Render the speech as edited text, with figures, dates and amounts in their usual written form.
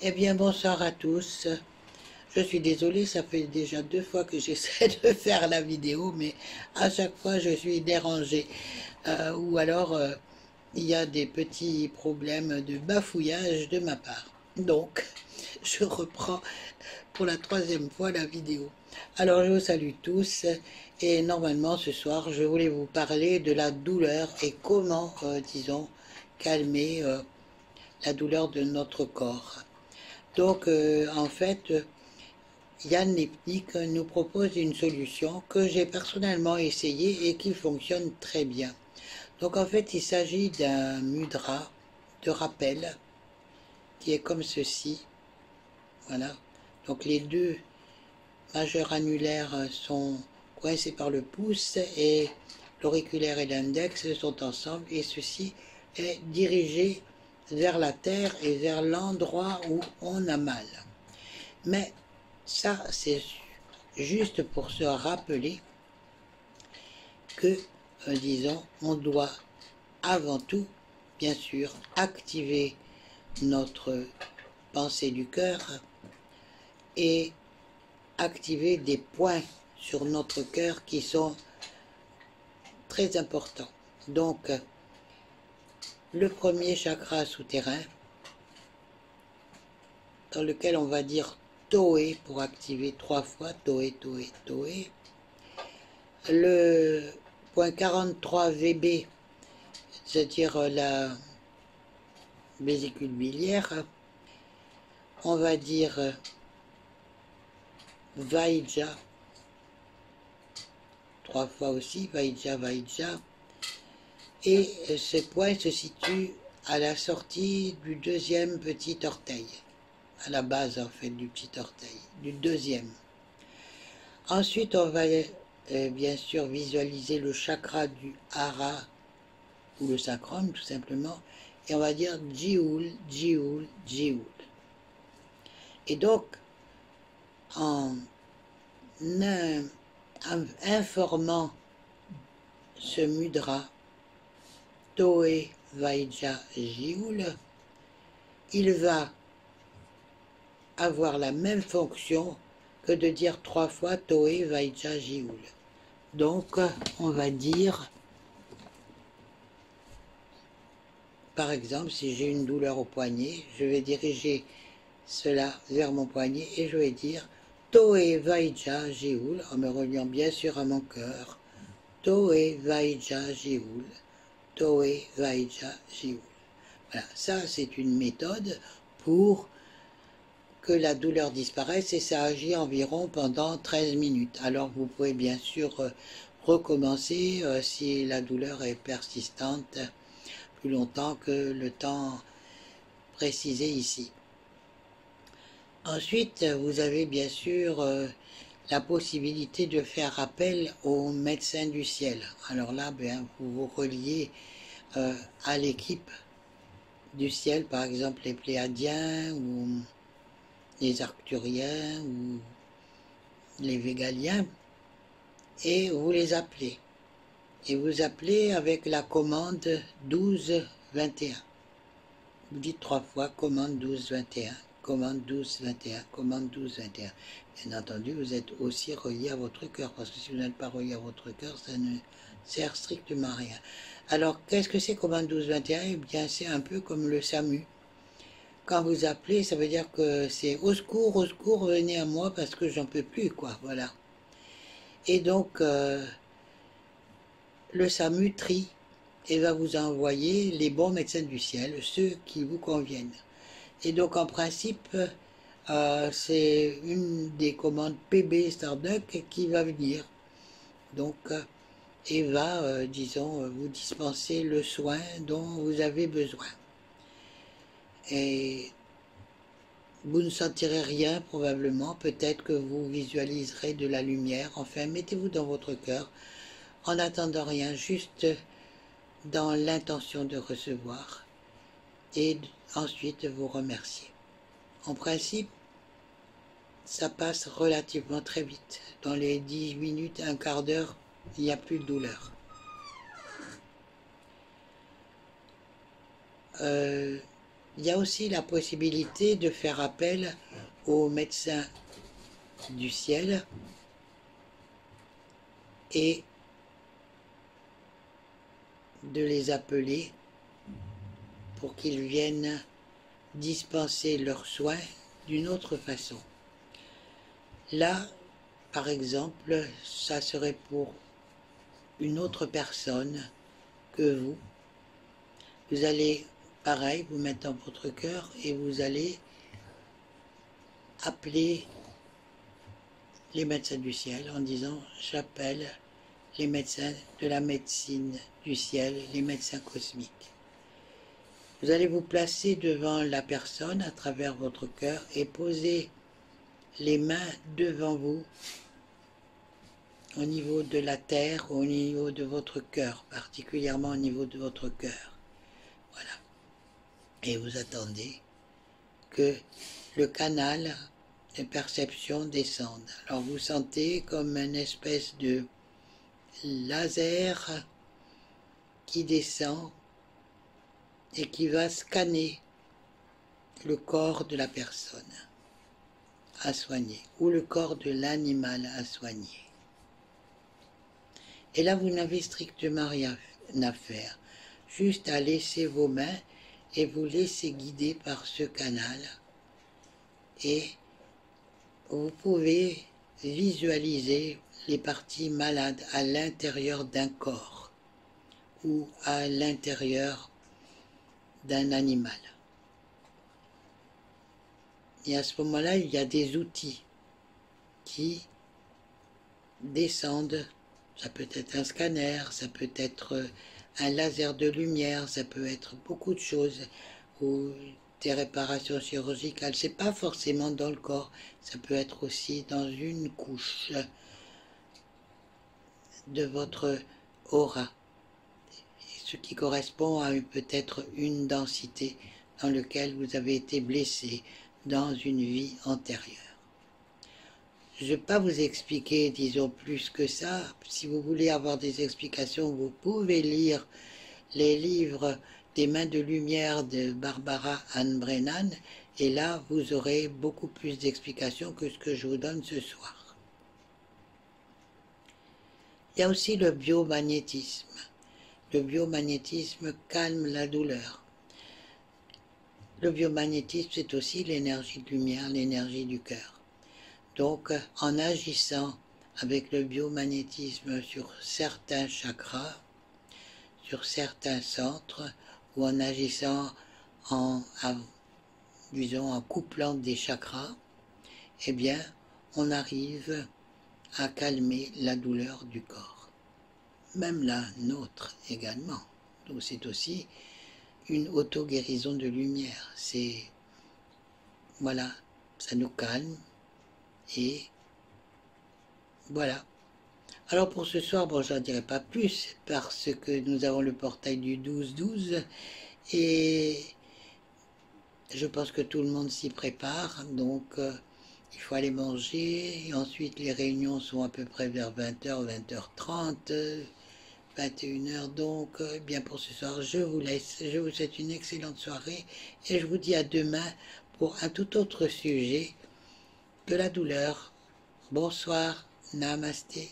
Eh bien, bonsoir à tous. Je suis désolée, ça fait déjà 2 fois que j'essaie de faire la vidéo, mais à chaque fois je suis dérangée. Ou alors il y a des petits problèmes de bafouillage de ma part. Donc, je reprends pour la 3e fois la vidéo. Alors, je vous salue tous et normalement ce soir, je voulais vous parler de la douleur et comment, disons, calmer la douleur de notre corps. Donc, en fait, Yann Lipnik nous propose une solution que j'ai personnellement essayée et qui fonctionne très bien. Donc, en fait, il s'agit d'un mudra de rappel qui est comme ceci. Voilà. Donc, les deux majeurs annulaires sont coincés par le pouce et l'auriculaire et l'index sont ensemble et ceci est dirigé vers la terre et vers l'endroit où on a mal. Mais ça, c'est juste pour se rappeler que, disons, on doit avant tout, bien sûr, activer notre pensée du cœur et activer des points sur notre cœur qui sont très importants. Donc, le premier chakra souterrain, dans lequel on va dire Toé pour activer 3 fois, Toé, Toé, Toé. Le point 43 VB, c'est-à-dire la vésicule biliaire, on va dire Vaidja, 3 fois aussi, Vaidja, Vaidja. Et ce point se situe à la sortie du deuxième petit orteil, à la base en fait du petit orteil, du deuxième. Ensuite, on va bien sûr visualiser le chakra du hara ou le sacrum tout simplement, et on va dire Djioul, Djioul, Djioul. Et donc, en informant ce mudra, Toé Vaidja Djioul, il va avoir la même fonction que de dire 3 fois Toé Vaidja Djioul. Donc, on va dire, par exemple, si j'ai une douleur au poignet, je vais diriger cela vers mon poignet et je vais dire Toé Vaidja Djioul, en me reliant bien sûr à mon cœur. Toé Vaidja Djioul, Toé Vaidja Djioul. Voilà, ça c'est une méthode pour que la douleur disparaisse et ça agit environ pendant 13 minutes. Alors vous pouvez bien sûr recommencer si la douleur est persistante plus longtemps que le temps précisé ici. Ensuite, vous avez bien sûr la possibilité de faire appel au médecin du ciel. Alors là, bien, vous vous reliez à l'équipe du ciel, par exemple les Pléiadiens ou les Arcturiens ou les Végaliens, et vous les appelez. Et vous appelez avec la commande 12-21. Vous dites 3 fois commande 12-21, commande 12-21, commande 12-21. Bien entendu, vous êtes aussi relié à votre cœur, parce que si vous n'êtes pas relié à votre cœur, ça ne sert strictement à rien. Alors, qu'est-ce que c'est commande 12-21? Eh bien, c'est un peu comme le SAMU. Quand vous appelez, ça veut dire que c'est au secours, venez à moi parce que j'en peux plus, quoi, voilà. Et donc, le SAMU trie et va vous envoyer les bons médecins du ciel, ceux qui vous conviennent. Et donc, en principe, c'est une des commandes PB Starduck qui va venir. Donc, et va, disons, vous dispenser le soin dont vous avez besoin. Et vous ne sentirez rien probablement, peut-être que vous visualiserez de la lumière. Enfin, mettez-vous dans votre cœur, en n'attendant rien, juste dans l'intention de recevoir. Et ensuite vous remercier. En principe, ça passe relativement très vite. Dans les 10 minutes, un quart d'heure, il n'y a plus de douleur. Il y a aussi la possibilité de faire appel aux médecins du ciel et de les appeler pour qu'ils viennent dispenser leurs soins d'une autre façon. Là, par exemple, ça serait pour une autre personne que vous. Vous allez, pareil, vous mettre dans votre cœur et vous allez appeler les médecins du ciel en disant « J'appelle les médecins de la médecine du ciel, les médecins cosmiques ». Vous allez vous placer devant la personne à travers votre cœur et poser les mains devant vous au niveau de la terre, au niveau de votre cœur, particulièrement au niveau de votre cœur. Voilà. Et vous attendez que le canal de perception descende. Alors vous sentez comme une espèce de laser qui descend et qui va scanner le corps de la personne à soigner ou le corps de l'animal à soigner. Et là, vous n'avez strictement rien à faire, juste à laisser vos mains et vous laisser guider par ce canal. Et vous pouvez visualiser les parties malades à l'intérieur d'un corps ou à l'intérieur d'un animal. Et à ce moment-là, il y a des outils qui descendent. Ça peut être un scanner, ça peut être un laser de lumière, ça peut être beaucoup de choses, ou des réparations chirurgicales. C'est pas forcément dans le corps, ça peut être aussi dans une couche de votre aura, ce qui correspond à peut-être une densité dans laquelle vous avez été blessé dans une vie antérieure. Je ne vais pas vous expliquer, disons, plus que ça. Si vous voulez avoir des explications, vous pouvez lire les livres des Mains de Lumière de Barbara Ann Brennan, et là, vous aurez beaucoup plus d'explications que ce que je vous donne ce soir. Il y a aussi le biomagnétisme. Le biomagnétisme calme la douleur. Le biomagnétisme, c'est aussi l'énergie de lumière, l'énergie du cœur. Donc, en agissant avec le biomagnétisme sur certains chakras, sur certains centres, ou en agissant disons, en couplant des chakras, eh bien, on arrive à calmer la douleur du corps. Même la nôtre également. Donc, c'est aussi une auto-guérison de lumière. C'est, voilà, ça nous calme. Et voilà. Alors pour ce soir, bon, j'en dirai pas plus parce que nous avons le portail du 12-12 et je pense que tout le monde s'y prépare. Donc il faut aller manger et ensuite les réunions sont à peu près vers 20h, 20h30, 21h. Donc bien pour ce soir, je vous laisse. Je vous souhaite une excellente soirée et je vous dis à demain pour un tout autre sujet que la douleur. Bonsoir, namasté.